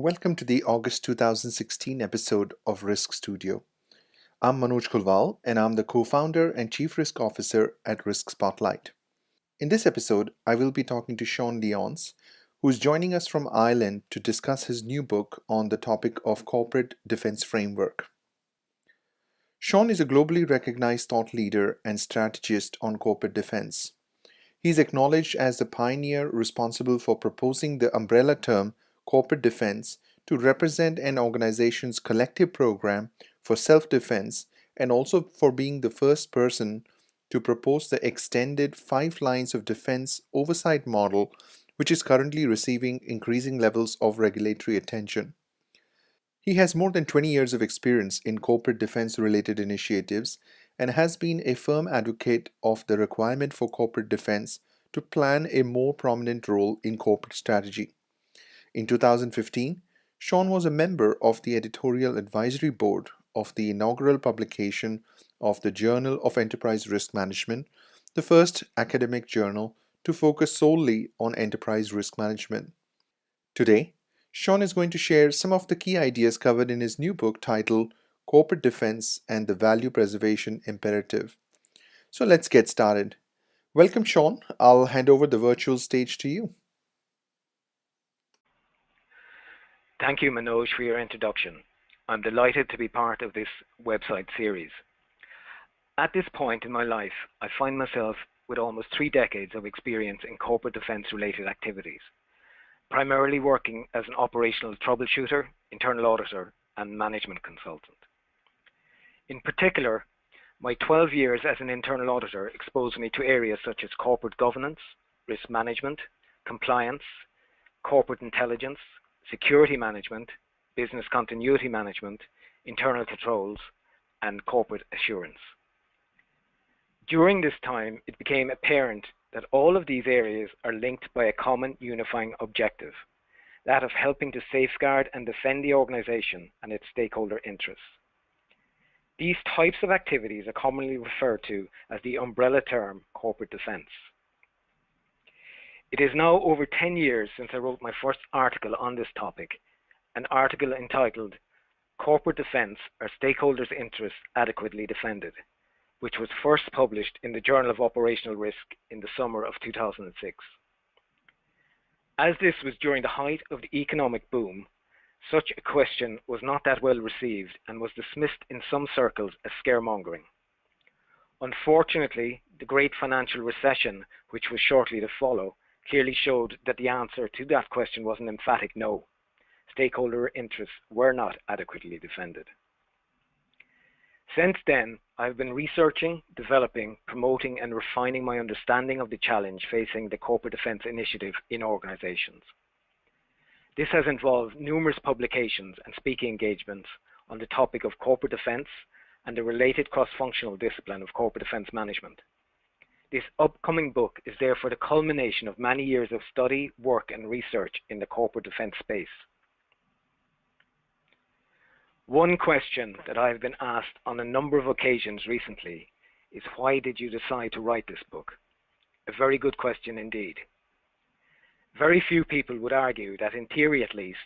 Welcome to the August 2016 episode of RiskStudio. I'm Manoj Kulwal, and I'm the co-founder and chief risk officer at RiskSpotlight. In this episode, I will be talking to Sean Lyons, who is joining us from Ireland to discuss his new book on the topic of corporate defense framework. Sean is a globally recognized thought leader and strategist on corporate defense. He is acknowledged as the pioneer responsible for proposing the umbrella term corporate defense to represent an organization's collective program for self-defense and also for being the first person to propose the extended 5 lines of defense oversight model, which is currently receiving increasing levels of regulatory attention. He has more than 20 years of experience in corporate defense-related initiatives and has been a firm advocate of the requirement for corporate defense to plan a more prominent role in corporate strategy. In 2015, Sean was a member of the editorial advisory board of the inaugural publication of the Journal of Enterprise Risk Management, the first academic journal to focus solely on enterprise risk management. Today, Sean is going to share some of the key ideas covered in his new book titled Corporate Defense and the Value Preservation Imperative. So let's get started. Welcome, Sean. I'll hand over the virtual stage to you. Thank you, Manoj, for your introduction. I'm delighted to be part of this website series. At this point in my life, I find myself with almost 3 decades of experience in corporate defense-related activities, primarily working as an operational troubleshooter, internal auditor, and management consultant. In particular, my 12 years as an internal auditor exposed me to areas such as corporate governance, risk management, compliance, corporate intelligence, security management, business continuity management, internal controls, and corporate assurance. During this time, it became apparent that all of these areas are linked by a common unifying objective, that of helping to safeguard and defend the organization and its stakeholder interests. These types of activities are commonly referred to as the umbrella term corporate defense. It is now over 10 years since I wrote my first article on this topic, an article entitled Corporate Defense: Are Stakeholders' Interests Adequately Defended?, which was first published in the Journal of Operational Risk in the summer of 2006. As this was during the height of the economic boom, such a question was not that well received and was dismissed in some circles as scaremongering. Unfortunately, the great financial recession, which was shortly to follow, clearly showed that the answer to that question was an emphatic no. Stakeholder interests were not adequately defended. Since then, I've been researching, developing, promoting, and refining my understanding of the challenge facing the corporate defense initiative in organizations. This has involved numerous publications and speaking engagements on the topic of corporate defense and the related cross-functional discipline of corporate defense management. This upcoming book is therefore the culmination of many years of study, work, and research in the corporate defense space. One question that I've been asked on a number of occasions recently is, why did you decide to write this book? A very good question indeed. Very few people would argue that, in theory at least,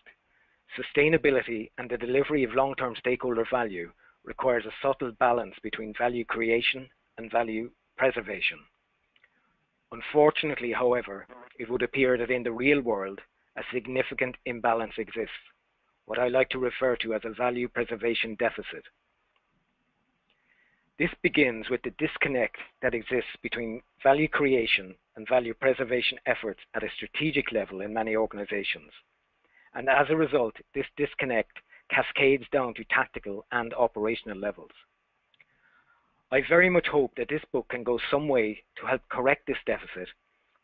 sustainability and the delivery of long-term stakeholder value requires a subtle balance between value creation and value preservation. Unfortunately, however, it would appear that in the real world, a significant imbalance exists, what I like to refer to as a value preservation deficit. This begins with the disconnect that exists between value creation and value preservation efforts at a strategic level in many organizations. And as a result, this disconnect cascades down to tactical and operational levels. I very much hope that this book can go some way to help correct this deficit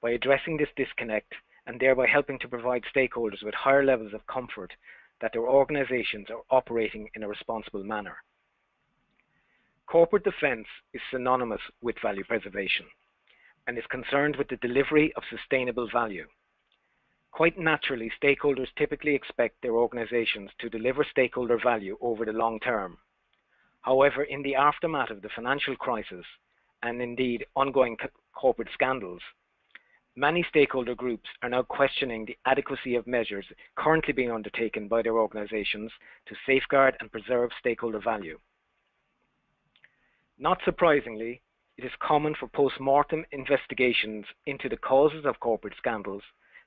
by addressing this disconnect and thereby helping to provide stakeholders with higher levels of comfort that their organizations are operating in a responsible manner. Corporate defense is synonymous with value preservation and is concerned with the delivery of sustainable value. Quite naturally, stakeholders typically expect their organizations to deliver stakeholder value over the long term. However, in the aftermath of the financial crisis, and indeed ongoing corporate scandals, many stakeholder groups are now questioning the adequacy of measures currently being undertaken by their organizations to safeguard and preserve stakeholder value. Not surprisingly, it is common for post-mortem investigations into the causes of corporate scandals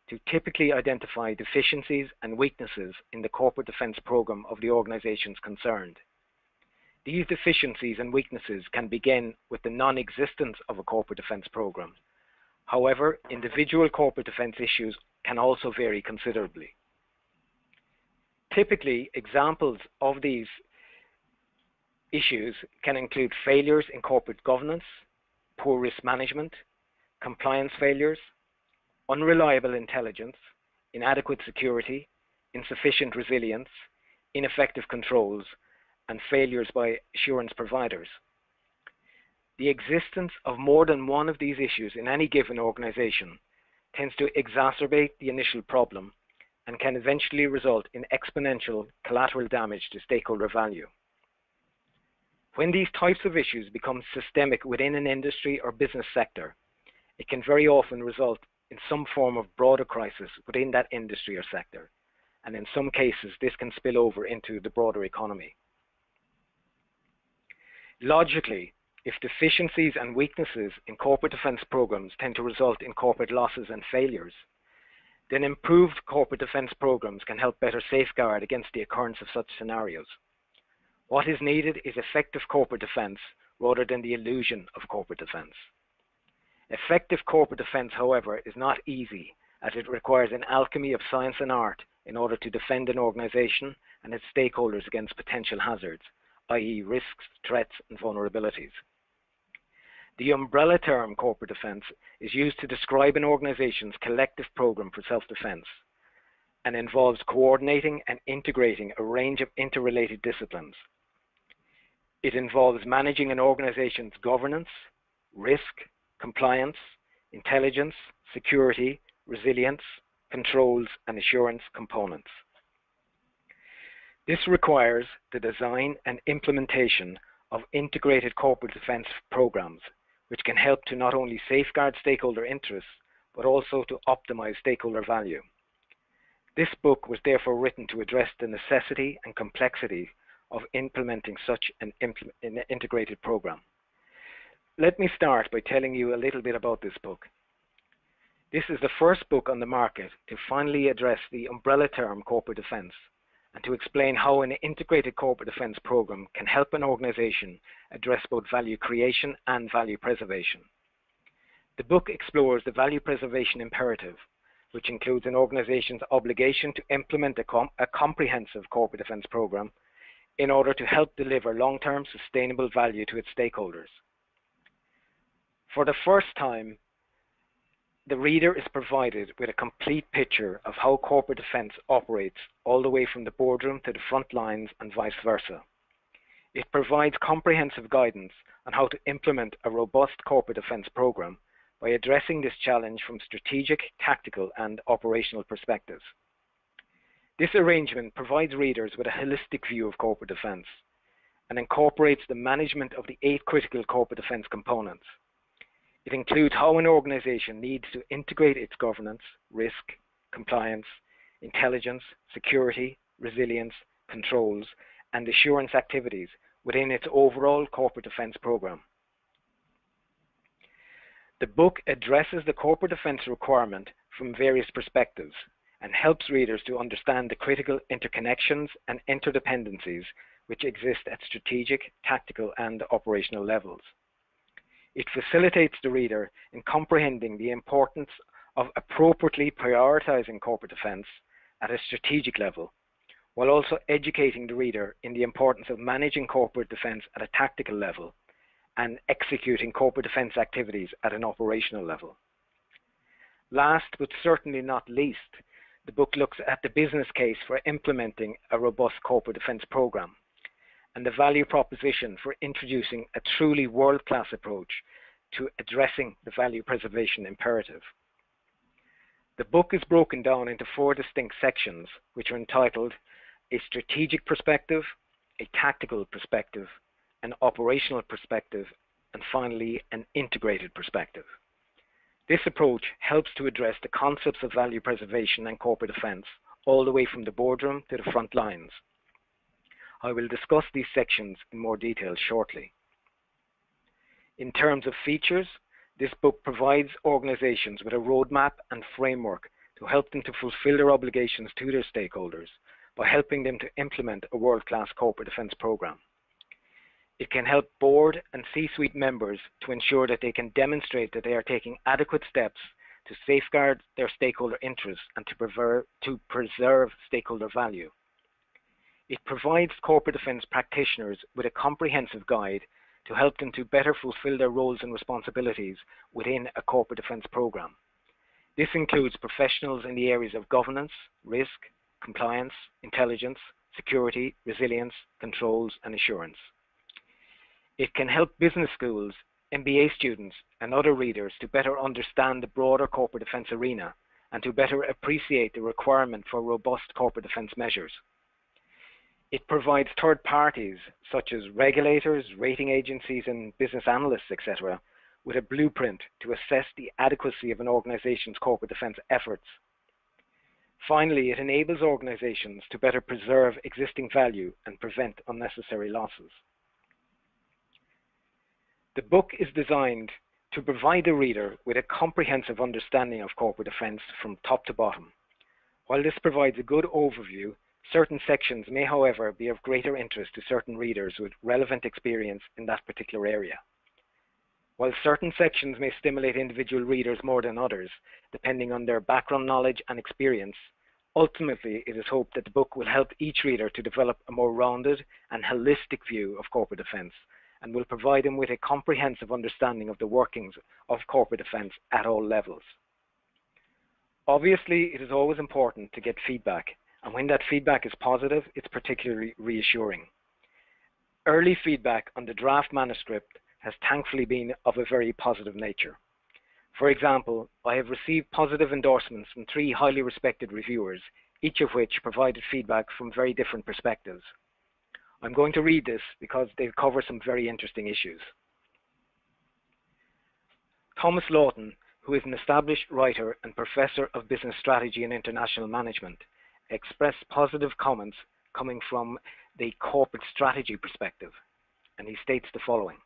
to typically identify deficiencies and weaknesses in the corporate defense program of the organizations concerned. These deficiencies and weaknesses can begin with the non-existence of a corporate defense program. However, individual corporate defense issues can also vary considerably. Typically, examples of these issues can include failures in corporate governance, poor risk management, compliance failures, unreliable intelligence, inadequate security, insufficient resilience, ineffective controls, and failures by assurance providers. The existence of more than one of these issues in any given organization tends to exacerbate the initial problem and can eventually result in exponential collateral damage to stakeholder value. When these types of issues become systemic within an industry or business sector, it can very often result in some form of broader crisis within that industry or sector, and in some cases this can spill over into the broader economy. Logically, if deficiencies and weaknesses in corporate defense programs tend to result in corporate losses and failures, then improved corporate defense programs can help better safeguard against the occurrence of such scenarios. What is needed is effective corporate defense rather than the illusion of corporate defense. Effective corporate defense, however, is not easy, as it requires an alchemy of science and art in order to defend an organization and its stakeholders against potential hazards, i.e. risks, threats, and vulnerabilities. The umbrella term corporate defense is used to describe an organization's collective program for self-defense and involves coordinating and integrating a range of interrelated disciplines. It involves managing an organization's governance, risk, compliance, intelligence, security, resilience, controls, and assurance components. This requires the design and implementation of integrated corporate defense programs, which can help to not only safeguard stakeholder interests, but also to optimize stakeholder value. This book was therefore written to address the necessity and complexity of implementing such an integrated program. Let me start by telling you a little bit about this book. This is the first book on the market to finally address the umbrella term corporate defense and to explain how an integrated corporate defense program can help an organization address both value creation and value preservation. The book explores the value preservation imperative, which includes an organization's obligation to implement a comprehensive corporate defense program in order to help deliver long-term sustainable value to its stakeholders. For the first time, the reader is provided with a complete picture of how corporate defense operates all the way from the boardroom to the front lines and vice versa. It provides comprehensive guidance on how to implement a robust corporate defense program by addressing this challenge from strategic, tactical, and operational perspectives. This arrangement provides readers with a holistic view of corporate defense and incorporates the management of the 8 critical corporate defense components. It includes how an organization needs to integrate its governance, risk, compliance, intelligence, security, resilience, controls, and assurance activities within its overall corporate defense program. The book addresses the corporate defense requirement from various perspectives and helps readers to understand the critical interconnections and interdependencies which exist at strategic, tactical, and operational levels. It facilitates the reader in comprehending the importance of appropriately prioritizing corporate defense at a strategic level, while also educating the reader in the importance of managing corporate defense at a tactical level and executing corporate defense activities at an operational level. Last, but certainly not least, the book looks at the business case for implementing a robust corporate defense program and the value proposition for introducing a truly world-class approach to addressing the value preservation imperative. The book is broken down into 4 distinct sections, which are entitled A Strategic Perspective, A Tactical Perspective, An Operational Perspective, and finally, An Integrated Perspective. This approach helps to address the concepts of value preservation and corporate defense all the way from the boardroom to the front lines. I will discuss these sections in more detail shortly. In terms of features, this book provides organizations with a roadmap and framework to help them to fulfill their obligations to their stakeholders by helping them to implement a world-class corporate defense program. It can help board and C-suite members to ensure that they can demonstrate that they are taking adequate steps to safeguard their stakeholder interests and to preserve stakeholder value. It provides corporate defense practitioners with a comprehensive guide to help them to better fulfill their roles and responsibilities within a corporate defense program. This includes professionals in the areas of governance, risk, compliance, intelligence, security, resilience, controls, and assurance. It can help business schools, MBA students, and other readers to better understand the broader corporate defense arena and to better appreciate the requirement for robust corporate defense measures. It provides third parties, such as regulators, rating agencies, and business analysts, etc., with a blueprint to assess the adequacy of an organization's corporate defense efforts. Finally, it enables organizations to better preserve existing value and prevent unnecessary losses. The book is designed to provide the reader with a comprehensive understanding of corporate defense from top to bottom. While this provides a good overview, certain sections may, however, be of greater interest to certain readers with relevant experience in that particular area. While certain sections may stimulate individual readers more than others, depending on their background knowledge and experience, ultimately it is hoped that the book will help each reader to develop a more rounded and holistic view of corporate defense and will provide them with a comprehensive understanding of the workings of corporate defense at all levels. Obviously, it is always important to get feedback, and when that feedback is positive, it's particularly reassuring. Early feedback on the draft manuscript has thankfully been of a very positive nature. For example, I have received positive endorsements from 3 highly respected reviewers, each of which provided feedback from very different perspectives. I'm going to read this because they cover some very interesting issues. Thomas Lawton, who is an established writer and professor of business strategy and international management, expressed positive comments coming from the corporate strategy perspective, and he states the following.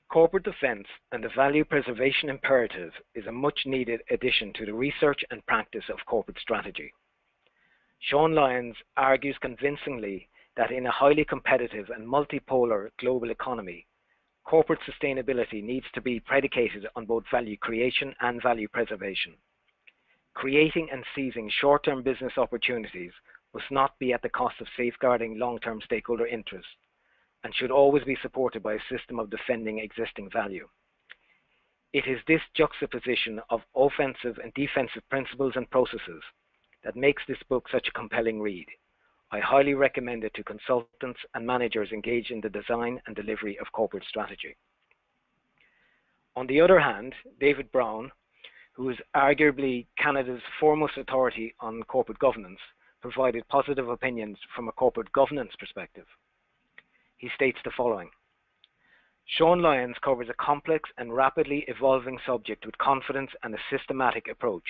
Corporate defense and the value preservation imperative is a much needed addition to the research and practice of corporate strategy. Sean Lyons argues convincingly that in a highly competitive and multipolar global economy, corporate sustainability needs to be predicated on both value creation and value preservation. Creating and seizing short-term business opportunities must not be at the cost of safeguarding long-term stakeholder interests and should always be supported by a system of defending existing value. It is this juxtaposition of offensive and defensive principles and processes that makes this book such a compelling read. I highly recommend it to consultants and managers engaged in the design and delivery of corporate strategy. On the other hand, David Brown, who is arguably Canada's foremost authority on corporate governance, provided positive opinions from a corporate governance perspective. He states the following. Sean Lyons covers a complex and rapidly evolving subject with confidence and a systematic approach.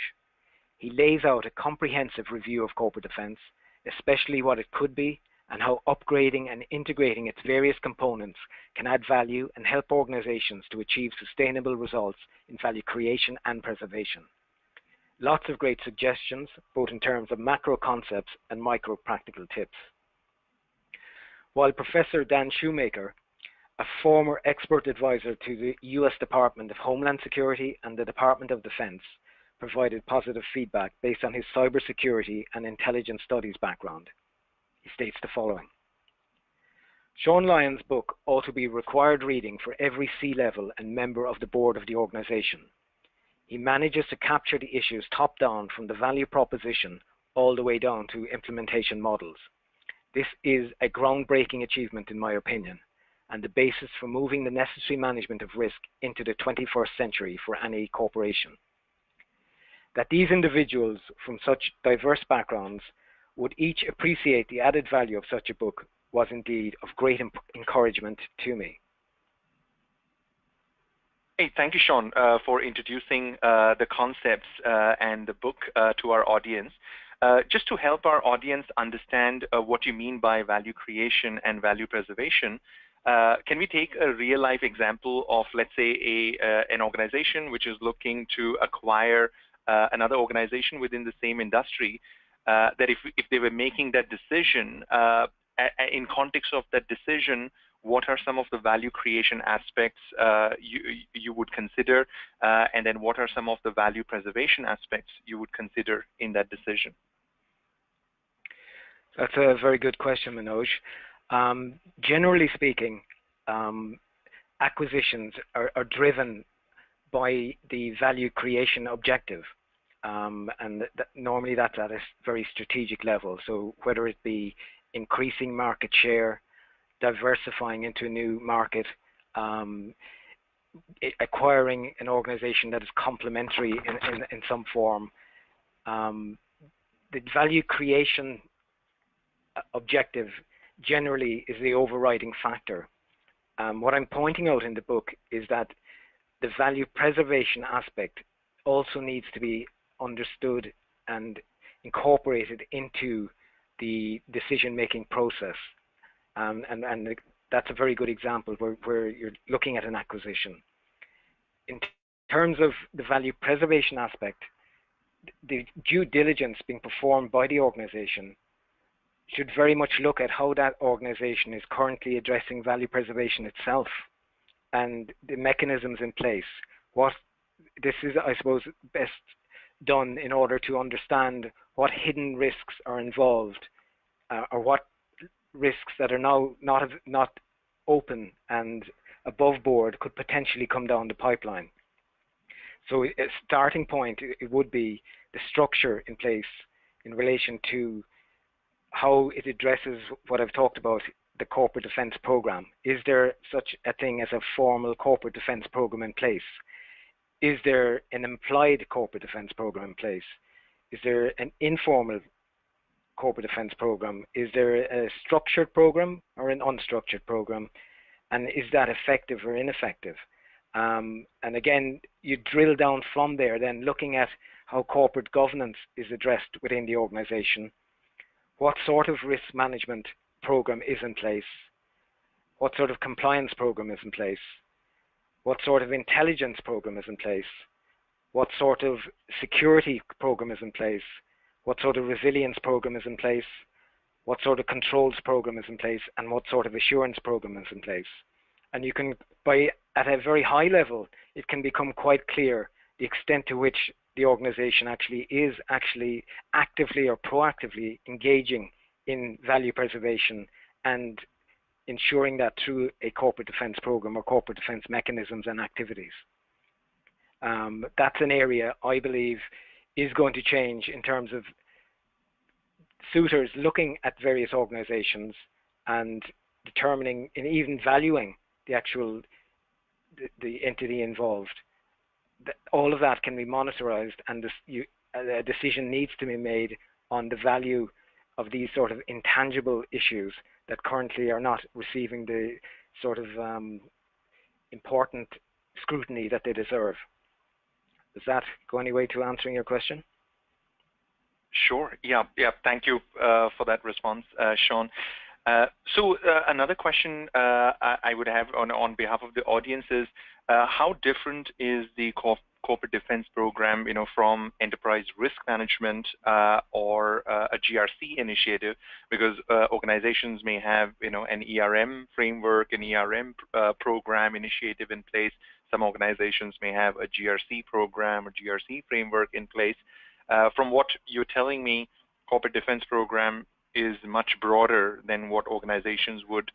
He lays out a comprehensive review of corporate defense, especially what it could be and how upgrading and integrating its various components can add value and help organizations to achieve sustainable results in value creation and preservation. Lots of great suggestions, both in terms of macro concepts and micro practical tips. While Professor Dan Shoemaker, a former expert advisor to the U.S. Department of Homeland Security and the Department of Defense, provided positive feedback based on his cybersecurity and intelligence studies background. He states the following. Sean Lyons' book ought to be required reading for every C-level and member of the board of the organization. He manages to capture the issues top-down from the value proposition all the way down to implementation models. This is a groundbreaking achievement in my opinion, and the basis for moving the necessary management of risk into the 21st century for any corporation. That these individuals from such diverse backgrounds would each appreciate the added value of such a book was indeed of great encouragement to me. Hey, thank you, Sean, for introducing the concepts and the book to our audience. Just to help our audience understand what you mean by value creation and value preservation, can we take a real-life example of, let's say, an organization which is looking to acquire another organization within the same industry, that if they were making that decision, in context of that decision, what are some of the value creation aspects you would consider, and then what are some of the value preservation aspects you would consider in that decision? That's a very good question, Manoj. Generally speaking, acquisitions are driven by the value creation objective. And normally that's at a very strategic level. So whether it be increasing market share, diversifying into a new market, acquiring an organization that is complementary in some form. The value creation objective generally is the overriding factor. What I'm pointing out in the book is that the value preservation aspect also needs to be understood and incorporated into the decision-making process. And that's a very good example where you're looking at an acquisition. In terms of the value preservation aspect, the due diligence being performed by the organization should very much look at how that organization is currently addressing value preservation itself and the mechanisms in place. This is, I suppose, best done in order to understand what hidden risks are involved, or what risks that are now not open and above board could potentially come down the pipeline. So a starting point, it would be the structure in place in relation to how it addresses what I've talked about, the corporate defense program. Is there such a thing as a formal corporate defense program in place? Is there an implied corporate defense program in place? Is there an informal corporate defense program? Is there a structured program or an unstructured program? And is that effective or ineffective? And again, you drill down from there, then looking at how corporate governance is addressed within the organization. What sort of risk management program is in place? What sort of compliance program is in place? What sort of intelligence program is in place? What sort of security program is in place? What sort of resilience program is in place? What sort of controls program is in place? And what sort of assurance program is in place? And you can, at a very high level, it can become quite clear the extent to which the organization is actively or proactively engaging in value preservation and ensuring that through a corporate defense program or corporate defense mechanisms and activities. That's an area I believe is going to change in terms of suitors looking at various organizations and determining and even valuing the actual the entity involved. All of that can be monitorized, and a decision needs to be made on the value of these sort of intangible issues that currently are not receiving the sort of important scrutiny that they deserve. Does that go any way to answering your question? Sure. Yeah. Thank you for that response, Sean. So another question I would have on behalf of the audience is, how different is the corporate defense program, from enterprise risk management or a GRC initiative? Because organizations may have, an ERM framework, an ERM program initiative in place. Some organizations may have a GRC program or GRC framework in place. From what you're telling me, corporate defense program is much broader than what organizations would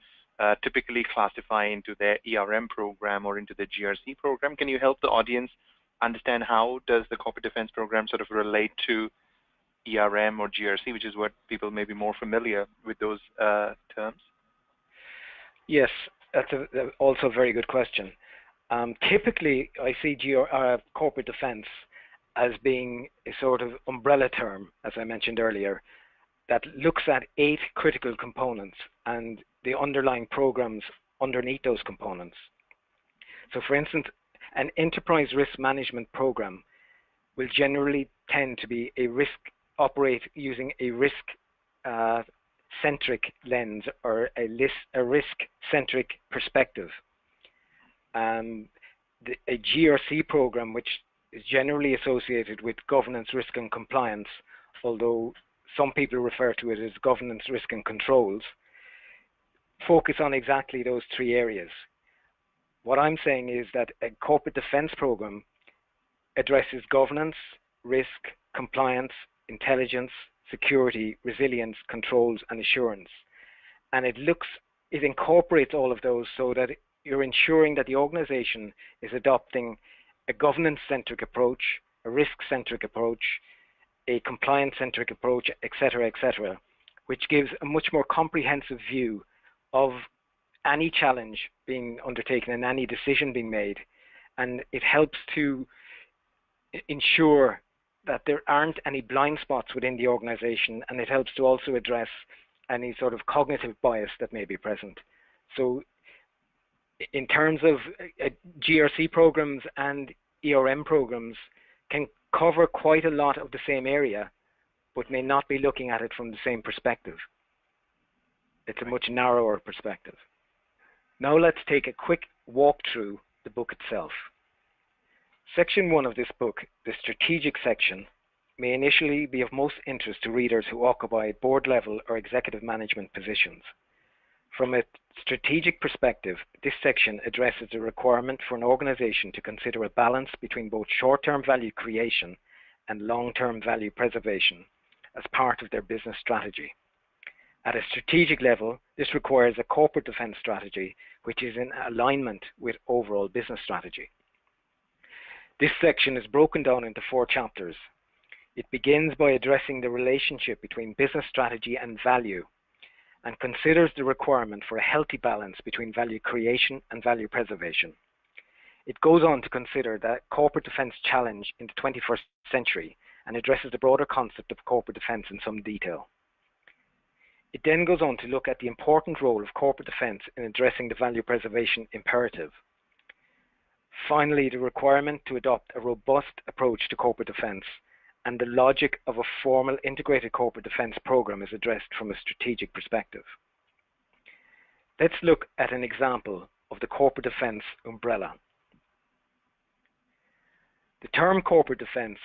typically classify into their ERM program or into the GRC program. Can you help the audience understand how does the corporate defense program sort of relate to ERM or GRC, which is what people may be more familiar with those terms? Yes, that's also a very good question. Typically, I see corporate defense as being a sort of umbrella term, as I mentioned earlier, that looks at 8 critical components and the underlying programs underneath those components. So for instance, An enterprise risk management program will generally tend to be operate using a risk-centric lens or a risk-centric perspective. A GRC program, which is generally associated with governance, risk and compliance, although some people refer to it as governance, risk and controls, focus on exactly those three areas. What I'm saying is that a corporate defense program addresses governance, risk, compliance, intelligence, security, resilience, controls, and assurance. And it incorporates all of those so that you're ensuring that the organization is adopting a governance-centric approach, a risk-centric approach, a compliance-centric approach, etc., which gives a much more comprehensive view of any challenge being undertaken and any decision being made. And it helps to ensure that there aren't any blind spots within the organization, and it helps to also address any sort of cognitive bias that may be present. So in terms of GRC programs and ERM programs can cover quite a lot of the same area, but may not be looking at it from the same perspective. It's a much narrower perspective. Now let's take a quick walk through the book itself. Section 1 of this book, the strategic section, may initially be of most interest to readers who occupy board level or executive management positions. From a strategic perspective, this section addresses the requirement for an organization to consider a balance between both short-term value creation and long-term value preservation as part of their business strategy. At a strategic level, this requires a corporate defense strategy which is in alignment with overall business strategy. This section is broken down into 4 chapters. It begins by addressing the relationship between business strategy and value, and considers the requirement for a healthy balance between value creation and value preservation. It goes on to consider the corporate defense challenge in the 21st century and addresses the broader concept of corporate defense in some detail. It then goes on to look at the important role of corporate defense in addressing the value preservation imperative. Finally, the requirement to adopt a robust approach to corporate defense and the logic of a formal integrated corporate defense program is addressed from a strategic perspective. Let's look at an example of the corporate defense umbrella. The term corporate defense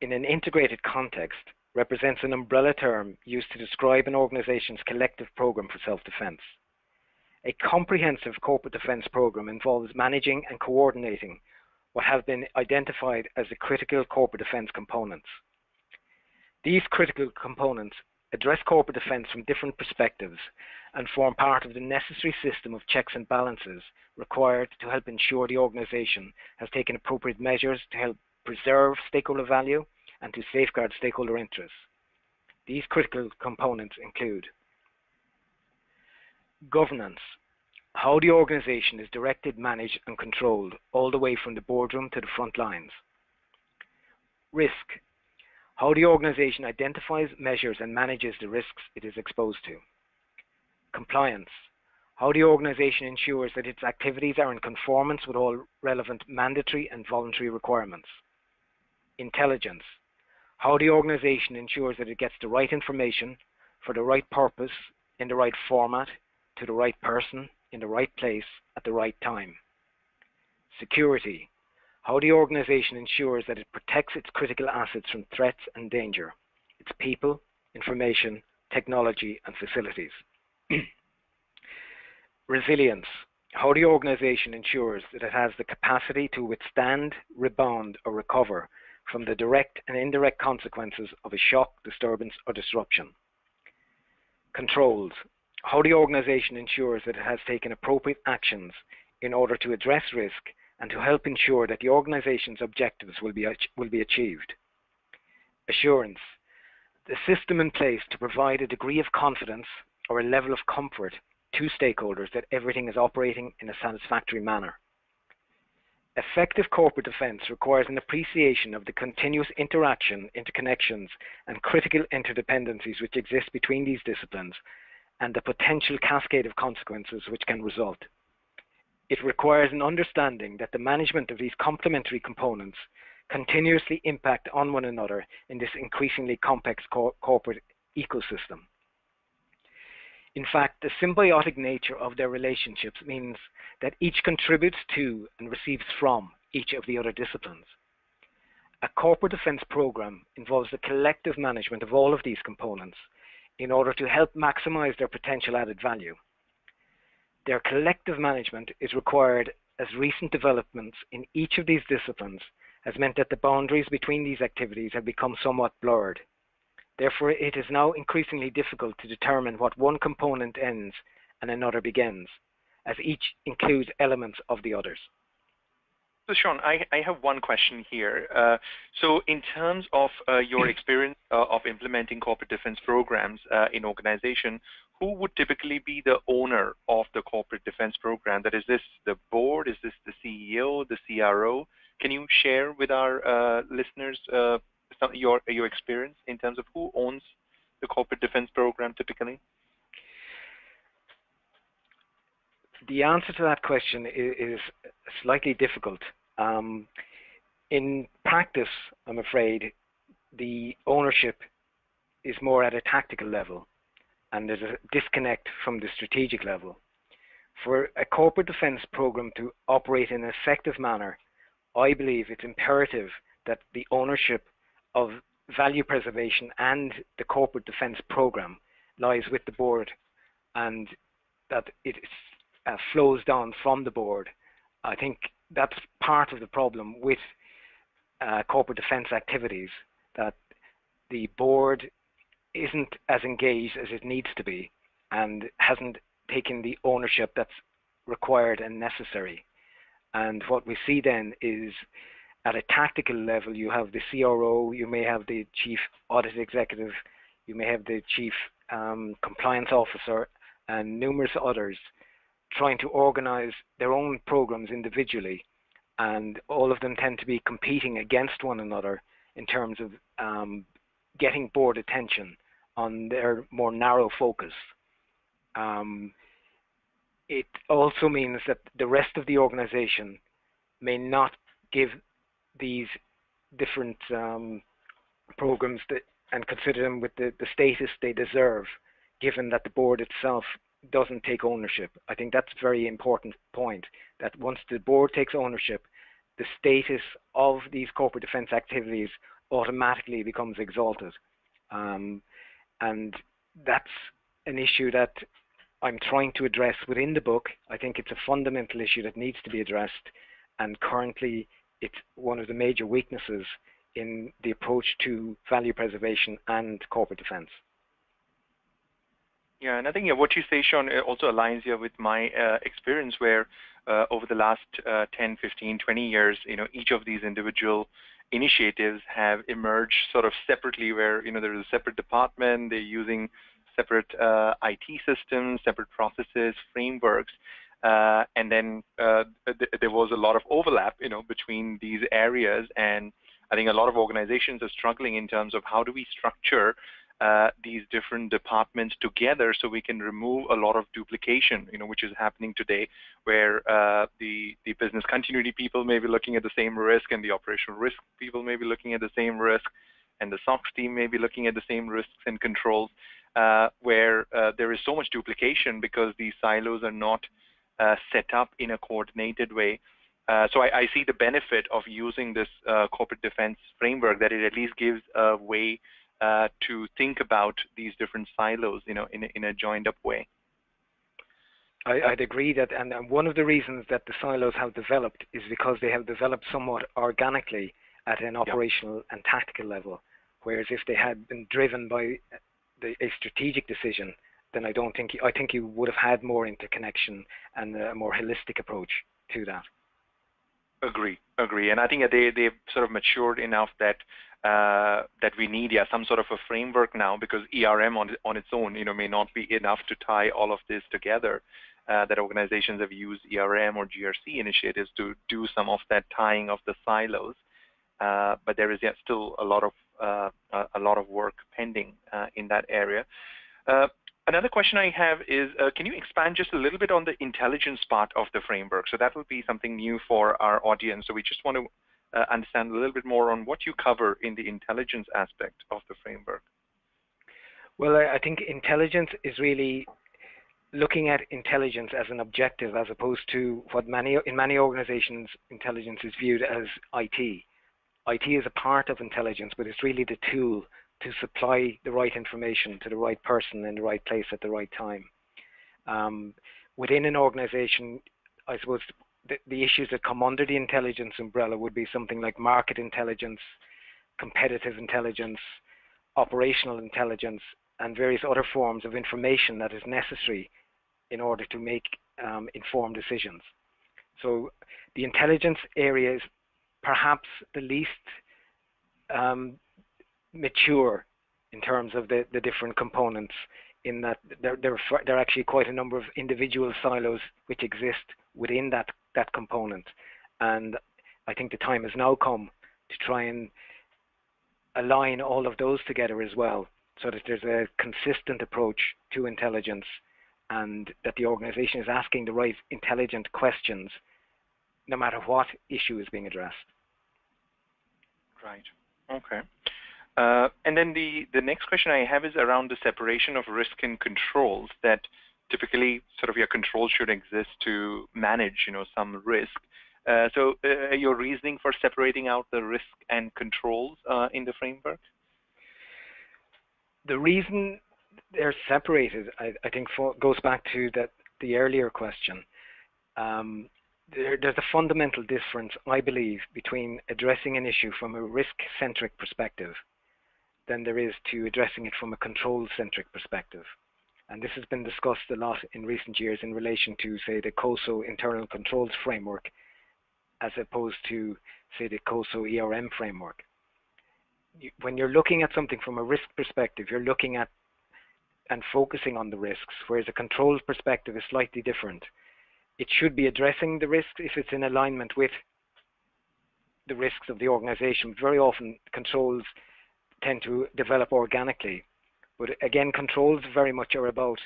in an integrated context represents an umbrella term used to describe an organization's collective program for self-defense. A comprehensive corporate defense program involves managing and coordinating what have been identified as the critical corporate defense components. These critical components address corporate defense from different perspectives and form part of the necessary system of checks and balances required to help ensure the organization has taken appropriate measures to help preserve stakeholder value and to safeguard stakeholder interests. These critical components include governance, how the organization is directed, managed, and controlled all the way from the boardroom to the front lines. Risk, how the organization identifies, measures, and manages the risks it is exposed to. Compliance, how the organization ensures that its activities are in conformance with all relevant mandatory and voluntary requirements. Intelligence, how the organization ensures that it gets the right information for the right purpose, in the right format, to the right person, in the right place, at the right time. Security, how the organization ensures that it protects its critical assets from threats and danger, its people, information, technology, and facilities. Resilience, how the organization ensures that it has the capacity to withstand, rebound, or recover from the direct and indirect consequences of a shock, disturbance, or disruption. Controls, how the organization ensures that it has taken appropriate actions in order to address risk and to help ensure that the organization's objectives will be achieved. Assurance, the system in place to provide a degree of confidence or a level of comfort to stakeholders that everything is operating in a satisfactory manner. Effective corporate defense requires an appreciation of the continuous interaction, interconnections, and critical interdependencies which exist between these disciplines and the potential cascade of consequences which can result. It requires an understanding that the management of these complementary components continuously impact on one another in this increasingly complex corporate ecosystem. In fact, the symbiotic nature of their relationships means that each contributes to and receives from each of the other disciplines. A corporate defense program involves the collective management of all of these components in order to help maximize their potential added value. Their collective management is required as recent developments in each of these disciplines has meant that the boundaries between these activities have become somewhat blurred. Therefore, it is now increasingly difficult to determine what one component ends and another begins, as each includes elements of the others. So Sean, I have one question here. So in terms of your experience of implementing corporate defense programs in organization, who would typically be the owner of the corporate defense program? That is this the board? Is this the CEO, the CRO? Can you share with our listeners your experience in terms of who owns the corporate defense program typically? The answer to that question is slightly difficult. In practice, I'm afraid, the ownership is more at a tactical level, and there's a disconnect from the strategic level. For a corporate defense program to operate in an effective manner, I believe it's imperative that the ownership of value preservation and the corporate defense program lies with the board, and that it flows down from the board. I think that's part of the problem with corporate defense activities, that the board isn't as engaged as it needs to be and hasn't taken the ownership that's required and necessary. And what we see then is at a tactical level, you have the CRO, you may have the chief audit executive, you may have the chief compliance officer, and numerous others trying to organize their own programs individually, and all of them tend to be competing against one another in terms of getting board attention on their more narrow focus. It also means that the rest of the organization may not give these different programs and consider them with the status they deserve, given that the board itself doesn't take ownership. I think that's a very important point, that once the board takes ownership, the status of these corporate defense activities automatically becomes exalted. And that's an issue that I'm trying to address within the book. I think it's a fundamental issue that needs to be addressed, and currently it's one of the major weaknesses in the approach to value preservation and corporate defense. Yeah, and I think what you say, Sean, also aligns here with my experience where over the last 10, 15, 20 years, each of these individual initiatives have emerged sort of separately, where, there is a separate department, they're using separate IT systems, separate processes, frameworks, and then there was a lot of overlap, between these areas. And I think a lot of organizations are struggling in terms of how do we structure these different departments together so we can remove a lot of duplication, which is happening today, where the business continuity people may be looking at the same risk, and the operational risk people may be looking at the same risk, and the SOX team may be looking at the same risks and controls, where there is so much duplication because these silos are not set up in a coordinated way. So I see the benefit of using this corporate defense framework, that it at least gives a way to think about these different silos, in a joined-up way. I'd agree that, and one of the reasons that the silos have developed is because they have developed somewhat organically at an operational and tactical level, whereas if they had been driven by a strategic decision, then I think you would have had more interconnection and a more holistic approach to that. Agree. And I think that they've sort of matured enough that we need some sort of a framework now, because ERM on its own, may not be enough to tie all of this together. That organizations have used ERM or GRC initiatives to do some of that tying of the silos, but there is still a lot of work pending in that area. Another question I have is, can you expand just a little bit on the intelligence part of the framework? So that will be something new for our audience. So we just want to understand a little bit more on what you cover in the intelligence aspect of the framework. Well, I think intelligence is really looking at intelligence as an objective, as opposed to what in many organizations, intelligence is viewed as IT. IT is a part of intelligence, but it's really the tool to supply the right information to the right person in the right place at the right time. Within an organization, I suppose the issues that come under the intelligence umbrella would be something like market intelligence, competitive intelligence, operational intelligence, and various other forms of information that is necessary in order to make informed decisions. So the intelligence area is perhaps the least mature in terms of the different components, in that there are actually quite a number of individual silos which exist within that component. And I think the time has now come to try and align all of those together as well, so that there's a consistent approach to intelligence and that the organization is asking the right intelligent questions no matter what issue is being addressed. Right. Okay. And then the next question I have is around the separation of risk and controls, that typically sort of your controls should exist to manage, some risk. So your reasoning for separating out the risk and controls in the framework? The reason they're separated, I think, goes back to the earlier question. There's a fundamental difference, I believe, between addressing an issue from a risk-centric perspective than there is to addressing it from a control-centric perspective. And this has been discussed a lot in recent years in relation to, say, the COSO internal controls framework, as opposed to, say, the COSO ERM framework. When you're looking at something from a risk perspective, you're looking at and focusing on the risks, whereas a controls perspective is slightly different. It should be addressing the risks if it's in alignment with the risks of the organization. Very often, controls tend to develop organically. But again, controls very much are about,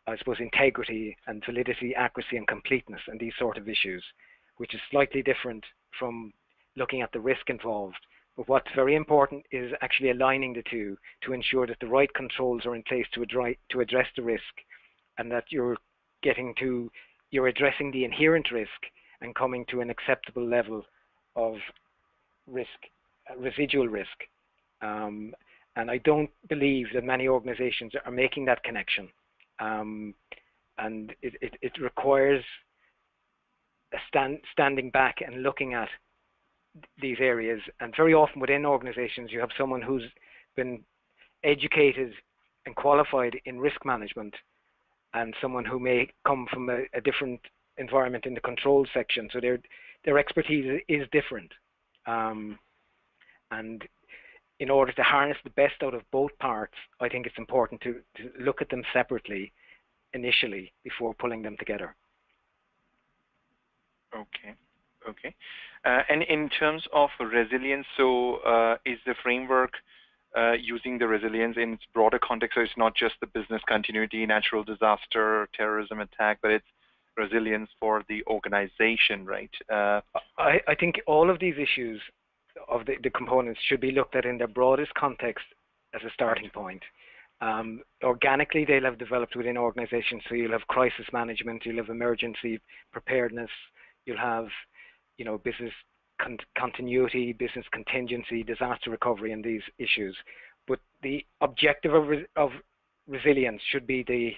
I suppose, integrity and validity, accuracy and completeness and these sort of issues, which is slightly different from looking at the risk involved. But what's very important is actually aligning the two to ensure that the right controls are in place to address the risk, and that you're addressing the inherent risk and coming to an acceptable level of risk, residual risk. And I don't believe that many organizations are making that connection. And it requires standing back and looking at these areas. And very often within organizations, you have someone who's been educated and qualified in risk management, and someone who may come from a different environment in the control section. So their expertise is different. And in order to harness the best out of both parts, I think it's important to look at them separately initially before pulling them together. Okay. And in terms of resilience, so is the framework using the resilience in its broader context? So it's not just the business continuity, natural disaster, terrorism attack, but it's resilience for the organization, right? I think all of these issues of the components should be looked at in their broadest context as a starting point. Organically, they'll have developed within organizations. So you'll have crisis management, you'll have emergency preparedness, you'll have, business continuity, business contingency, disaster recovery, and these issues. But the objective of resilience should be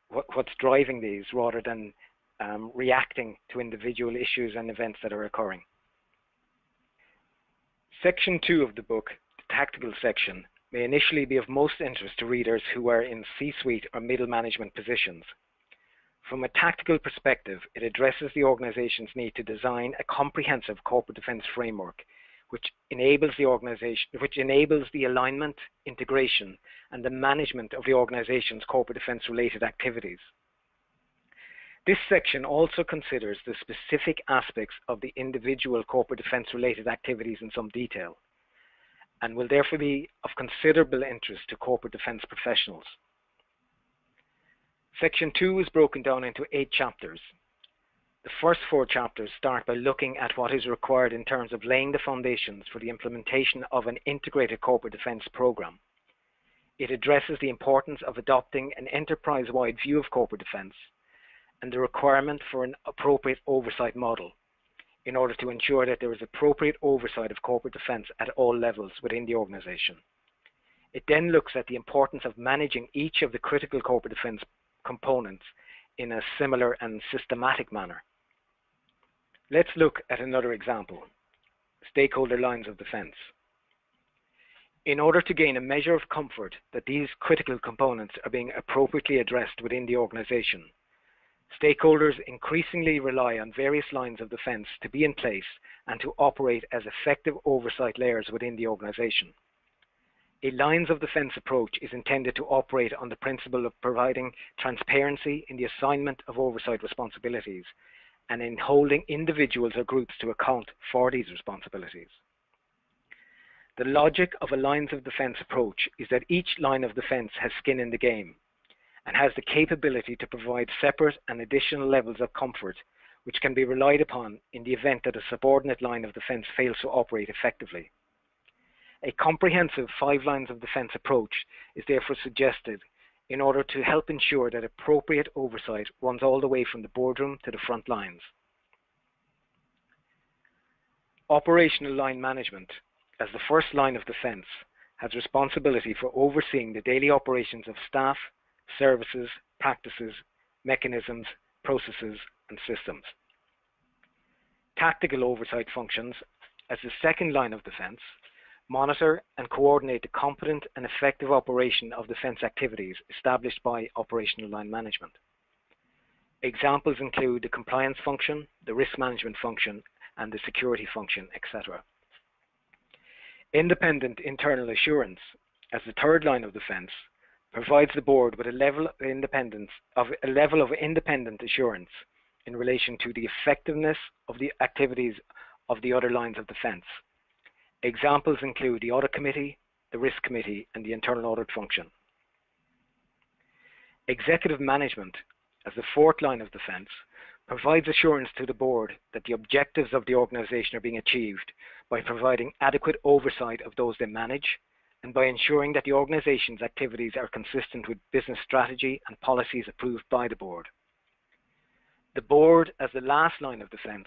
what's driving these, rather than reacting to individual issues and events that are occurring. Section 2 of the book, the tactical section, may initially be of most interest to readers who are in C-suite or middle management positions. From a tactical perspective, it addresses the organization's need to design a comprehensive corporate defense framework which enables the alignment, integration, and the management of the organization's corporate defense-related activities. This section also considers the specific aspects of the individual corporate defense-related activities in some detail, and will therefore be of considerable interest to corporate defense professionals. Section 2 is broken down into 8 chapters. The first 4 chapters start by looking at what is required in terms of laying the foundations for the implementation of an integrated corporate defense program. It addresses the importance of adopting an enterprise-wide view of corporate defense and the requirement for an appropriate oversight model in order to ensure that there is appropriate oversight of corporate defense at all levels within the organization. It then looks at the importance of managing each of the critical corporate defense components in a similar and systematic manner. Let's look at another example, stakeholder lines of defense. In order to gain a measure of comfort that these critical components are being appropriately addressed within the organization, stakeholders increasingly rely on various lines of defense to be in place and to operate as effective oversight layers within the organization. A lines of defense approach is intended to operate on the principle of providing transparency in the assignment of oversight responsibilities and in holding individuals or groups to account for these responsibilities. The logic of a lines of defense approach is that each line of defense has skin in the game and has the capability to provide separate and additional levels of comfort which can be relied upon in the event that a subordinate line of defense fails to operate effectively. A comprehensive 5 lines of defense approach is therefore suggested in order to help ensure that appropriate oversight runs all the way from the boardroom to the front lines. Operational line management, as the first line of defense, has responsibility for overseeing the daily operations of staff, services, practices, mechanisms, processes, and systems. Tactical oversight functions, as the second line of defense, monitor and coordinate the competent and effective operation of defense activities established by operational line management. Examples include the compliance function, the risk management function, and the security function, etc. Independent internal assurance, as the third line of defense, provides the board with a level of independent assurance in relation to the effectiveness of the activities of the other lines of defense. Examples include the audit committee, the risk committee, and the internal audit function. Executive management, as the fourth line of defense, provides assurance to the board that the objectives of the organization are being achieved by providing adequate oversight of those they manage and by ensuring that the organization's activities are consistent with business strategy and policies approved by the board. The board, as the last line of defense,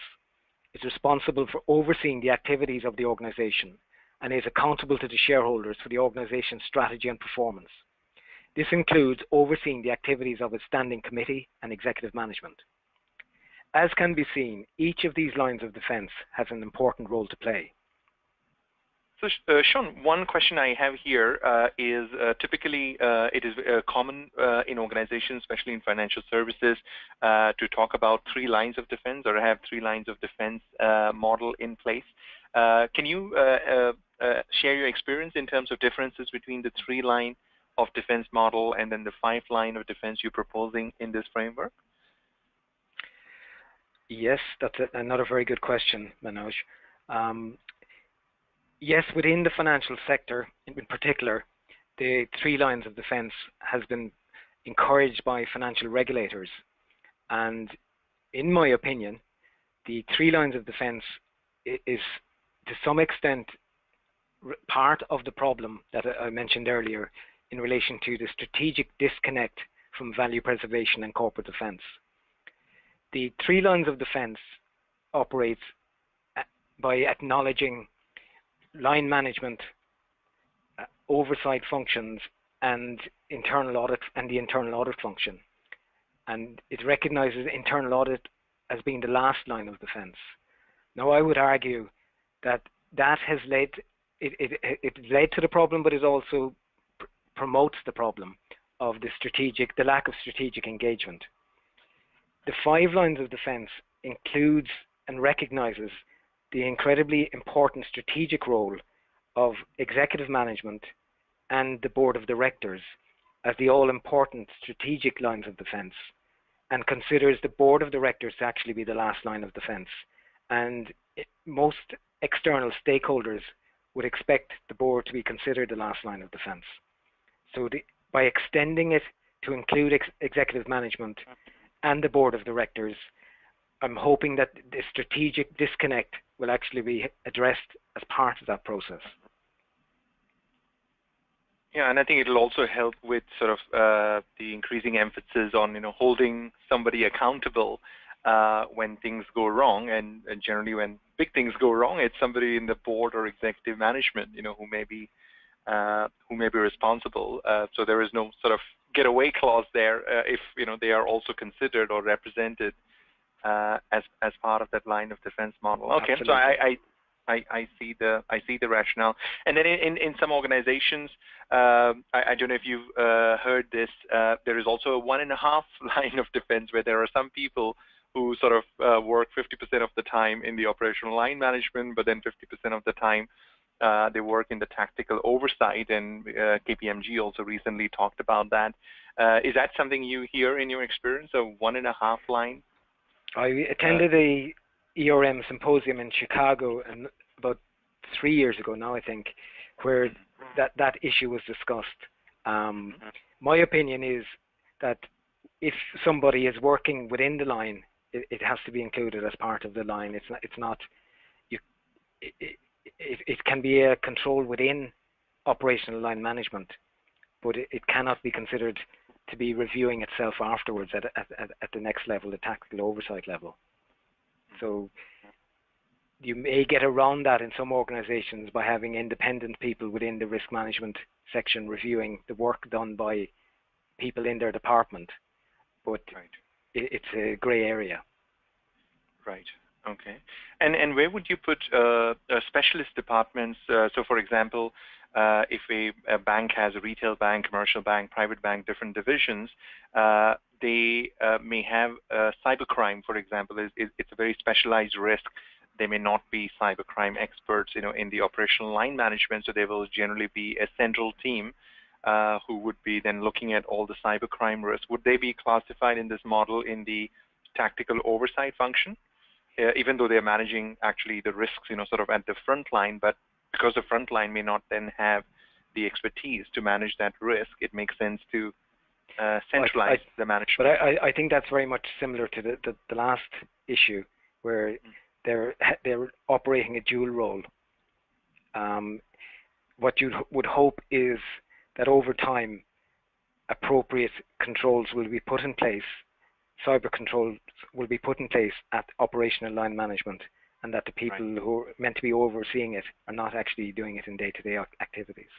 is responsible for overseeing the activities of the organization and is accountable to the shareholders for the organization's strategy and performance. This includes overseeing the activities of its standing committee and executive management. As can be seen, each of these lines of defense has an important role to play. So, Sean, one question I have here is typically it is common in organizations, especially in financial services, to talk about 3 lines of defense or have 3 lines of defense model in place. Can you share your experience in terms of differences between the 3 line of defense model and then the 5 line of defense you're proposing in this framework? Yes, that's another very good question, Manoj. Yes, within the financial sector in particular, the 3 lines of defense has been encouraged by financial regulators. And in my opinion, the 3 lines of defense is to some extent part of the problem that I mentioned earlier in relation to the strategic disconnect from value preservation and corporate defense. The 3 lines of defense operates by acknowledging line management, oversight functions, and internal audit and the internal audit function. And it recognizes internal audit as being the last line of defense. Now, I would argue that that has led to the problem, but it also promotes the problem of the lack of strategic engagement. The 5 lines of defense includes and recognizes the incredibly important strategic role of executive management and the board of directors as the all-important strategic lines of defense, and considers the board of directors to actually be the last line of defense. And most external stakeholders would expect the board to be considered the last line of defense. So by extending it to include executive management and the board of directors, I'm hoping that the strategic disconnect will actually be addressed as part of that process. Yeah, and I think it'll also help with sort of the increasing emphasis on holding somebody accountable when things go wrong, and generally when big things go wrong, it's somebody in the board or executive management who may be responsible. So there is no sort of getaway clause there if they are also considered or represented as part of that line of defense model. Okay, Absolutely. so I see the rationale. And then in some organizations, I don't know if you've heard this, there is also a 1.5 line of defense where there are some people who sort of work 50% of the time in the operational line management, but then 50% of the time they work in the tactical oversight, and KPMG also recently talked about that. Is that something you hear in your experience, a 1.5 line? I attended a ERM symposium in Chicago about 3 years ago now, I think, where that issue was discussed. My opinion is that if somebody is working within the line, it has to be included as part of the line. It can be a control within operational line management, but it cannot be considered to be reviewing itself afterwards at the next level, the tactical oversight level. So you may get around that in some organizations by having independent people within the risk management section reviewing the work done by people in their department, but it's a gray area. Right. Okay. And where would you put specialist departments? So, for example, if a bank has a retail bank, commercial bank, private bank, different divisions, they may have cybercrime, for example. It's a very specialized risk. They may not be cybercrime experts, in the operational line management. So there will generally be a central team who would be then looking at all the cybercrime risks. Would they be classified in this model in the tactical oversight function, even though they're managing actually the risks, sort of at the front line, but because the front line may not then have the expertise to manage that risk, it makes sense to centralize the management. But I think that's very much similar to the last issue, where they're operating a dual role. What you would hope is that over time, appropriate controls will be put in place, cyber controls will be put in place at operational line management, and that the people who are meant to be overseeing it are not actually doing it in day-to-day activities.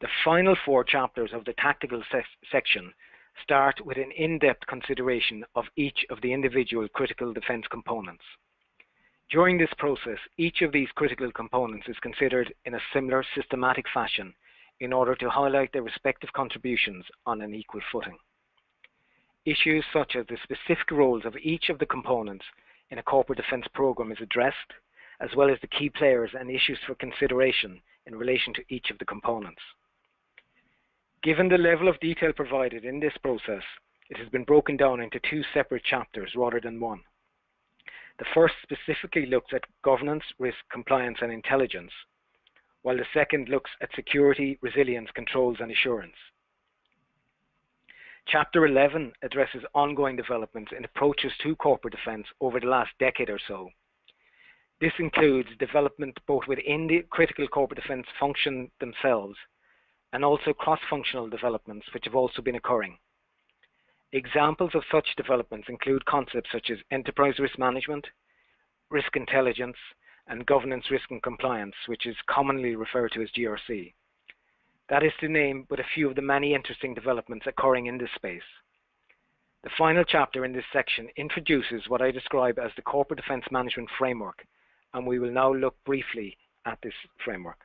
The final 4 chapters of the tactical section start with an in-depth consideration of each of the individual critical defense components. During this process, each of these critical components is considered in a similar systematic fashion in order to highlight their respective contributions on an equal footing. Issues such as the specific roles of each of the components in a corporate defense program is addressed, as well as the key players and issues for consideration in relation to each of the components. Given the level of detail provided in this process, it has been broken down into 2 separate chapters rather than 1. The first specifically looks at governance, risk, compliance, and intelligence, while the second looks at security, resilience, controls, and assurance. Chapter 11 addresses ongoing developments in approaches to corporate defense over the last decade or so. This includes development both within the critical corporate defense function themselves and also cross-functional developments which have also been occurring. Examples of such developments include concepts such as enterprise risk management, risk intelligence, and governance, risk, and compliance, which is commonly referred to as GRC. That is to name but a few of the many interesting developments occurring in this space. The final chapter in this section introduces what I describe as the Corporate Defense Management Framework, and we will now look briefly at this framework.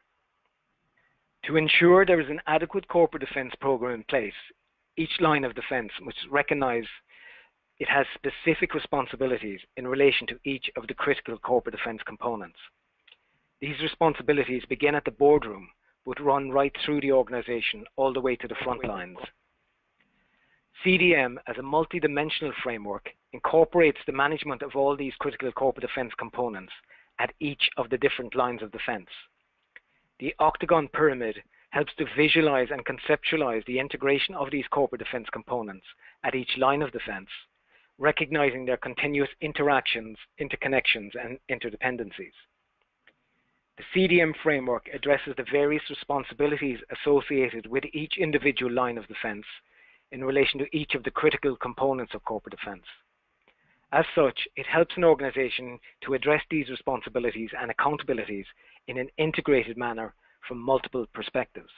To ensure there is an adequate corporate defense program in place, each line of defense must recognize it has specific responsibilities in relation to each of the critical corporate defense components. These responsibilities begin at the boardroom, but run right through the organization all the way to the front lines. CDM, as a multidimensional framework, incorporates the management of all these critical corporate defense components at each of the different lines of defense. The octagon pyramid helps to visualize and conceptualize the integration of these corporate defense components at each line of defense, recognizing their continuous interactions, interconnections, and interdependencies. The CDM framework addresses the various responsibilities associated with each individual line of defense in relation to each of the critical components of corporate defense. As such, it helps an organization to address these responsibilities and accountabilities in an integrated manner from multiple perspectives.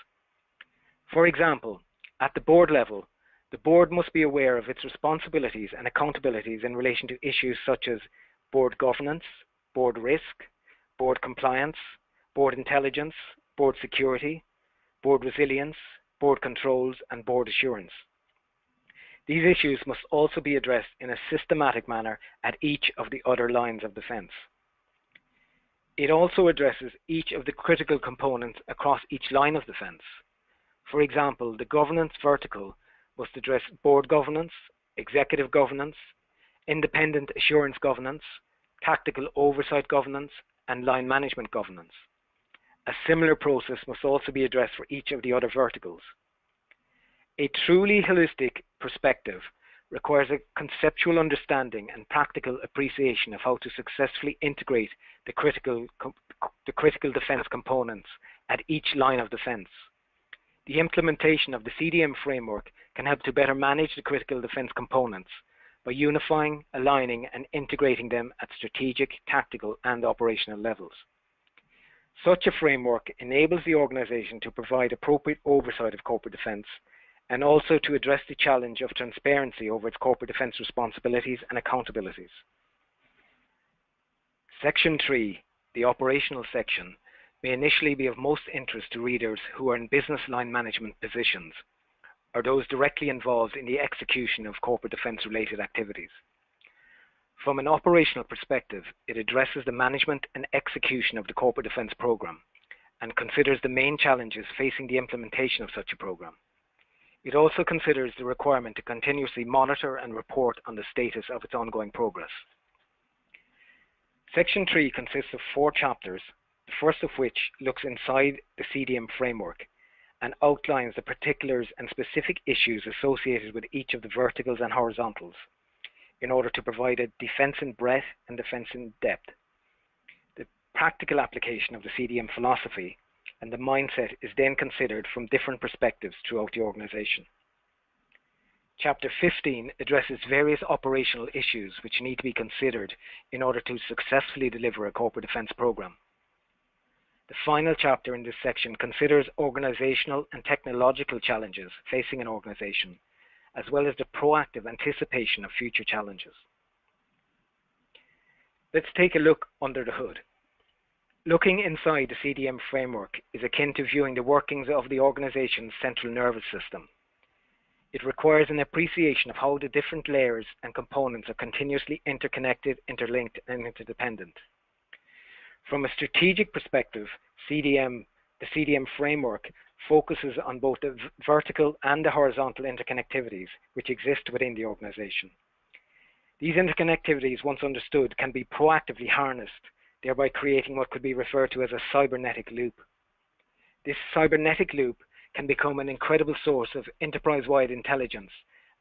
For example, at the board level, the board must be aware of its responsibilities and accountabilities in relation to issues such as board governance, board risk, board compliance, board intelligence, board security, board resilience, board controls, and board assurance. These issues must also be addressed in a systematic manner at each of the other lines of defense. It also addresses each of the critical components across each line of defense. For example, the governance vertical must address board governance, executive governance, independent assurance governance, tactical oversight governance, and line management governance. A similar process must also be addressed for each of the other verticals. A truly holistic perspective requires a conceptual understanding and practical appreciation of how to successfully integrate the critical defense components at each line of defense. The implementation of the CDM framework can help to better manage the critical defense components by unifying, aligning, and integrating them at strategic, tactical, and operational levels. Such a framework enables the organization to provide appropriate oversight of corporate defense and also to address the challenge of transparency over its corporate defense responsibilities and accountabilities. Section 3, the operational section, may initially be of most interest to readers who are in business line management positions or those directly involved in the execution of corporate defense-related activities. From an operational perspective, it addresses the management and execution of the corporate defense program and considers the main challenges facing the implementation of such a program. It also considers the requirement to continuously monitor and report on the status of its ongoing progress. Section 3 consists of 4 chapters, the first of which looks inside the CDM framework and outlines the particulars and specific issues associated with each of the verticals and horizontals in order to provide a defense in breadth and defense in depth. The practical application of the CDM philosophy and the mindset is then considered from different perspectives throughout the organization. Chapter 15 addresses various operational issues which need to be considered in order to successfully deliver a corporate defense program. The final chapter in this section considers organizational and technological challenges facing an organization, as well as the proactive anticipation of future challenges. Let's take a look under the hood. Looking inside the CDM framework is akin to viewing the workings of the organization's central nervous system. It requires an appreciation of how the different layers and components are continuously interconnected, interlinked, and interdependent. From a strategic perspective, the CDM framework focuses on both the vertical and the horizontal interconnectivities which exist within the organization. These interconnectivities, once understood, can be proactively harnessed, thereby creating what could be referred to as a cybernetic loop. This cybernetic loop can become an incredible source of enterprise-wide intelligence,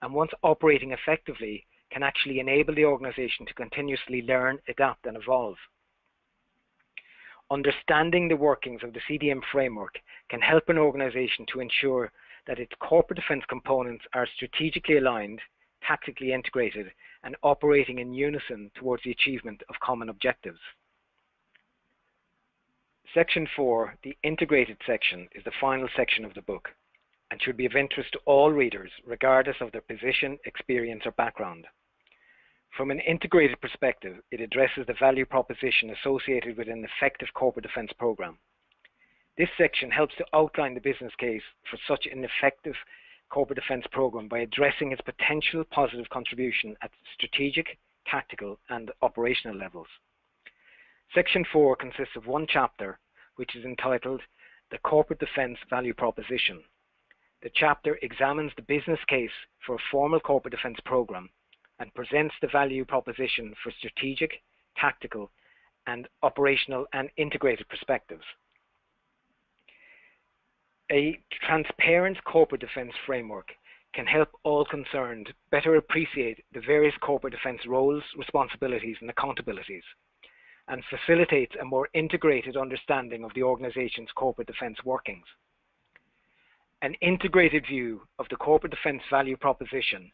and once operating effectively, can actually enable the organization to continuously learn, adapt, and evolve. Understanding the workings of the CDM framework can help an organization to ensure that its corporate defense components are strategically aligned, tactically integrated, and operating in unison towards the achievement of common objectives. Section 4, the integrated section, is the final section of the book and should be of interest to all readers, regardless of their position, experience, or background. From an integrated perspective, it addresses the value proposition associated with an effective corporate defense program. This section helps to outline the business case for such an effective corporate defense program by addressing its potential positive contribution at strategic, tactical, and operational levels. Section 4 consists of 1 chapter, which is entitled The Corporate Defense Value Proposition. The chapter examines the business case for a formal corporate defense program and presents the value proposition for strategic, tactical, and operational and integrated perspectives. A transparent corporate defense framework can help all concerned better appreciate the various corporate defense roles, responsibilities, and accountabilities, and facilitates a more integrated understanding of the organization's corporate defense workings. An integrated view of the corporate defense value proposition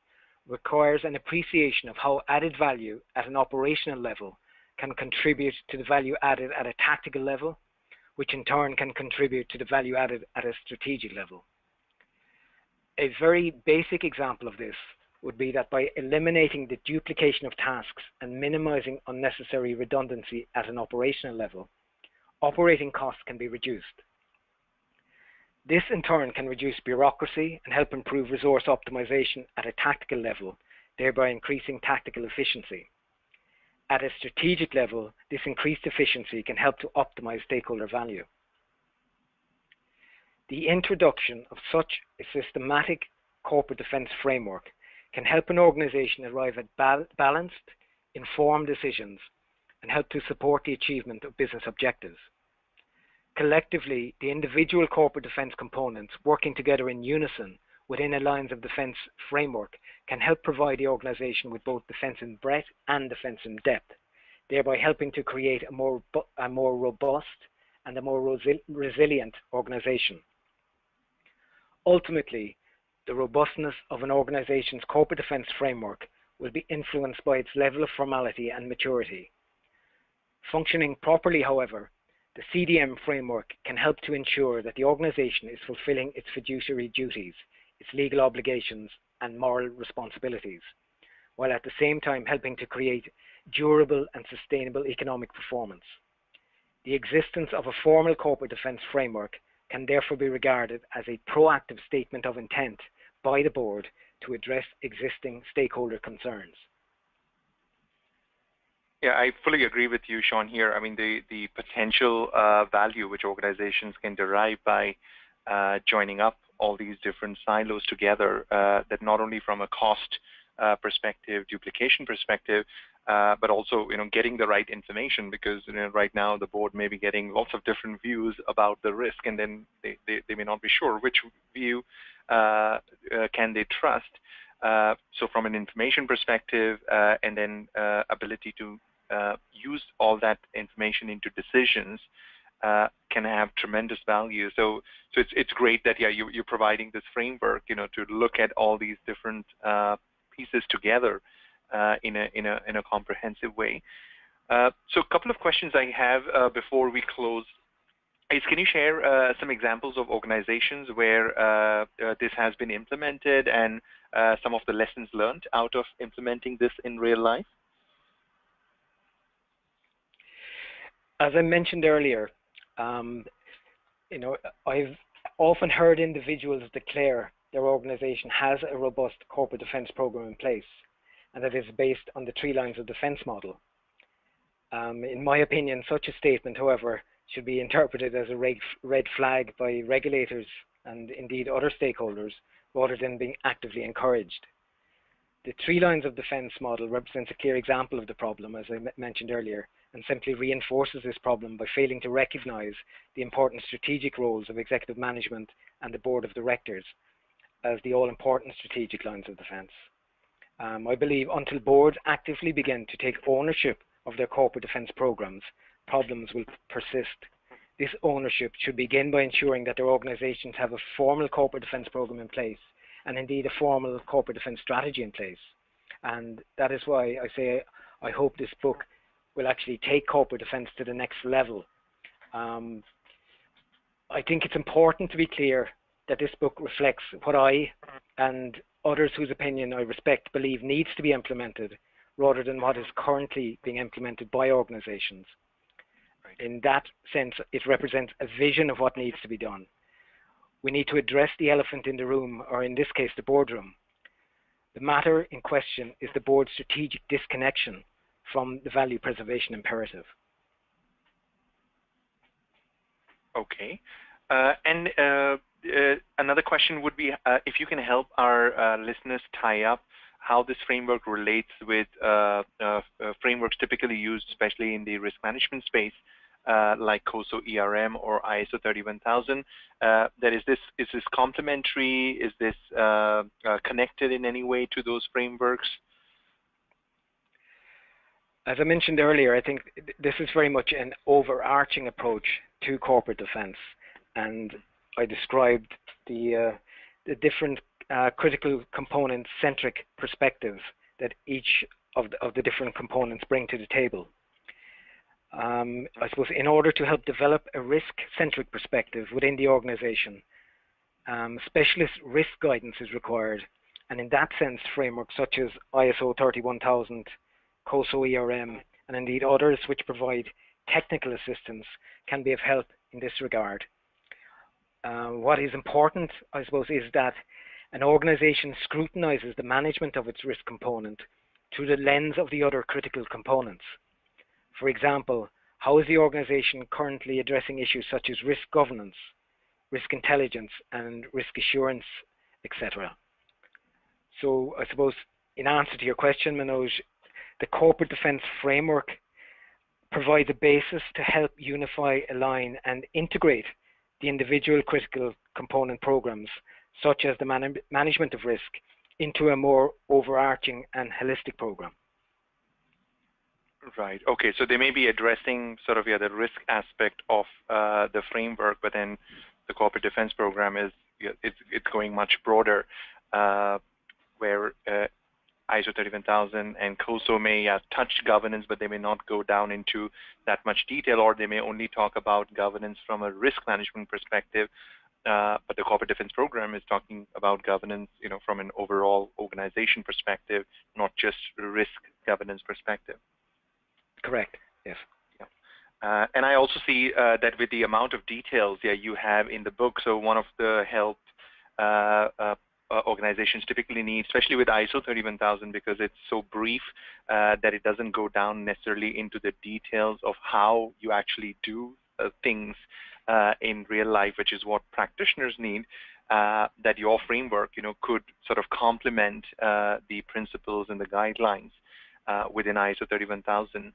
requires an appreciation of how added value at an operational level can contribute to the value added at a tactical level, which in turn can contribute to the value added at a strategic level. A very basic example of this would be that by eliminating the duplication of tasks and minimizing unnecessary redundancy at an operational level, operating costs can be reduced. This in turn can reduce bureaucracy and help improve resource optimization at a tactical level, thereby increasing tactical efficiency. At a strategic level, this increased efficiency can help to optimize stakeholder value. The introduction of such a systematic corporate defense framework can help an organization arrive at balanced, informed decisions and help to support the achievement of business objectives. Collectively, the individual corporate defense components working together in unison within a lines of defense framework can help provide the organization with both defense in breadth and defense in depth, thereby helping to create a more robust and a more resilient organization. Ultimately, the robustness of an organization's corporate defense framework will be influenced by its level of formality and maturity. Functioning properly, however, the CDM framework can help to ensure that the organization is fulfilling its fiduciary duties, its legal obligations, and moral responsibilities, while at the same time helping to create durable and sustainable economic performance. The existence of a formal corporate defense framework can therefore be regarded as a proactive statement of intent by the board to address existing stakeholder concerns. Yeah, I fully agree with you, Sean, here. I mean, the potential value which organizations can derive by joining up all these different silos together, that not only from a cost perspective, duplication perspective, but also, getting the right information, because, right now the board may be getting lots of different views about the risk, and then they may not be sure which view can they trust. So from an information perspective, and then ability to use all that information into decisions can have tremendous value. So it's great that you're providing this framework, to look at all these different pieces together in a comprehensive way. So a couple of questions I have before we close is, can you share some examples of organizations where this has been implemented and some of the lessons learned out of implementing this in real life? As I mentioned earlier, I've often heard individuals declare their organization has a robust corporate defense program in place, and that is based on the 3 lines of defense model. In my opinion, such a statement, however, should be interpreted as a red flag by regulators and indeed other stakeholders, rather than being actively encouraged. The 3 lines of defense model represents a clear example of the problem, as I mentioned earlier, and simply reinforces this problem by failing to recognize the important strategic roles of executive management and the board of directors as the all-important strategic lines of defense. I believe until boards actively begin to take ownership of their corporate defense programs, problems will persist. This ownership should begin by ensuring that their organizations have a formal corporate defense program in place, and indeed a formal corporate defense strategy in place. And that is why I say I hope this book will actually take corporate defense to the next level. I think it's important to be clear that this book reflects what I and others whose opinion I respect believe needs to be implemented, rather than what is currently being implemented by organizations. In that sense, it represents a vision of what needs to be done. We need to address the elephant in the room, or in this case, the boardroom. The matter in question is the board's strategic disconnection from the value preservation imperative. Okay. And another question would be, if you can help our listeners tie up how this framework relates with frameworks typically used, especially in the risk management space, like COSO ERM or ISO 31000? That is this complementary? Is this connected in any way to those frameworks? As I mentioned earlier, I think this is very much an overarching approach to corporate defense, and I described the different critical component-centric perspectives that each of the different components bring to the table. I suppose in order to help develop a risk-centric perspective within the organization, specialist risk guidance is required, and in that sense, frameworks such as ISO 31000, COSO ERM, and indeed others which provide technical assistance can be of help in this regard. What is important, I suppose, is that an organization scrutinizes the management of its risk component through the lens of the other critical components. For example, how is the organization currently addressing issues such as risk governance, risk intelligence, and risk assurance, etc.? So I suppose in answer to your question, Manoj, the corporate defense framework provides a basis to help unify, align, and integrate the individual critical component programs, such as the management of risk, into a more overarching and holistic program. Right. Okay. So they may be addressing sort of the risk aspect of the framework, but then the corporate defense program is it's going much broader, where ISO 31000 and COSO may touch governance, but they may not go down into that much detail, or they may only talk about governance from a risk management perspective. But the corporate defense program is talking about governance, from an overall organization perspective, not just risk governance perspective. Correct. Yes. Yeah. And I also see that with the amount of details you have in the book, so one of the help organizations typically need, especially with ISO 31000, because it's so brief that it doesn't go down necessarily into the details of how you actually do things in real life, which is what practitioners need, that your framework, could sort of complement the principles and the guidelines within ISO 31000.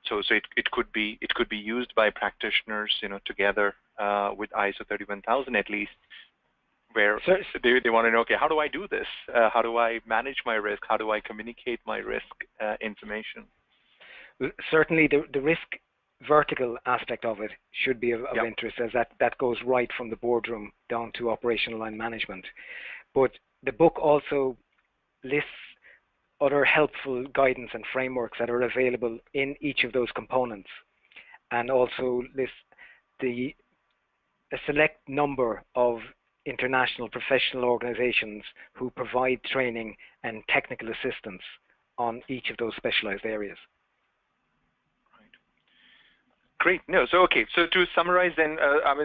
So it could be used by practitioners, together with ISO 31000 at least, where they want to know, okay, how do I do this? How do I manage my risk? How do I communicate my risk information? Certainly, the risk vertical aspect of it should be of interest, as that goes right from the boardroom down to operational line management. But the book also lists other helpful guidance and frameworks that are available in each of those components, and also lists a select number of international professional organizations who provide training and technical assistance on each of those specialized areas. Great. No, so okay. So to summarize, then,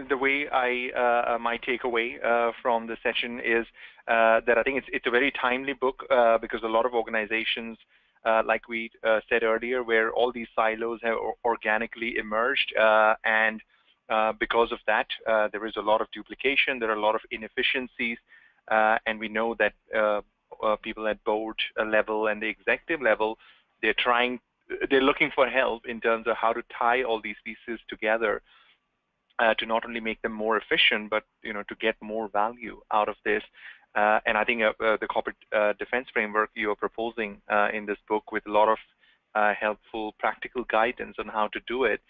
the way my takeaway from the session is that I think it's a very timely book because a lot of organizations, like we said earlier, where all these silos have organically emerged, and because of that, there is a lot of duplication. There are a lot of inefficiencies, and we know that people at board level and the executive level, they're looking for help in terms of how to tie all these pieces together to not only make them more efficient, but to get more value out of this. And I think the corporate defense framework you are proposing in this book, with a lot of helpful practical guidance on how to do it,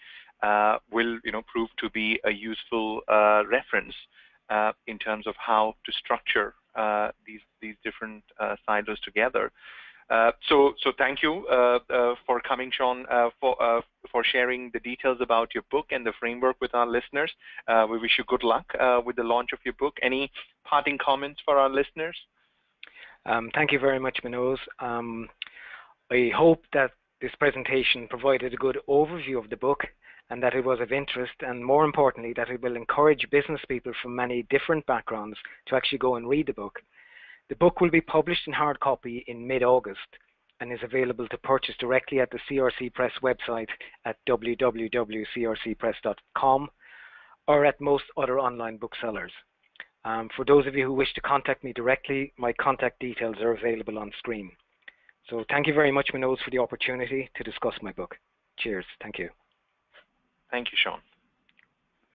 will prove to be a useful reference in terms of how to structure these different silos together. So thank you for coming, Sean, for sharing the details about your book and the framework with our listeners. We wish you good luck with the launch of your book. Any parting comments for our listeners? Thank you very much, Manoj. I hope that this presentation provided a good overview of the book, and that it was of interest, and more importantly, that it will encourage business people from many different backgrounds to actually go and read the book. The book will be published in hard copy in mid-August and is available to purchase directly at the CRC Press website at www.crcpress.com or at most other online booksellers. For those of you who wish to contact me directly, my contact details are available on screen. So thank you very much, Manoj, for the opportunity to discuss my book. Cheers. Thank you. Thank you, Sean.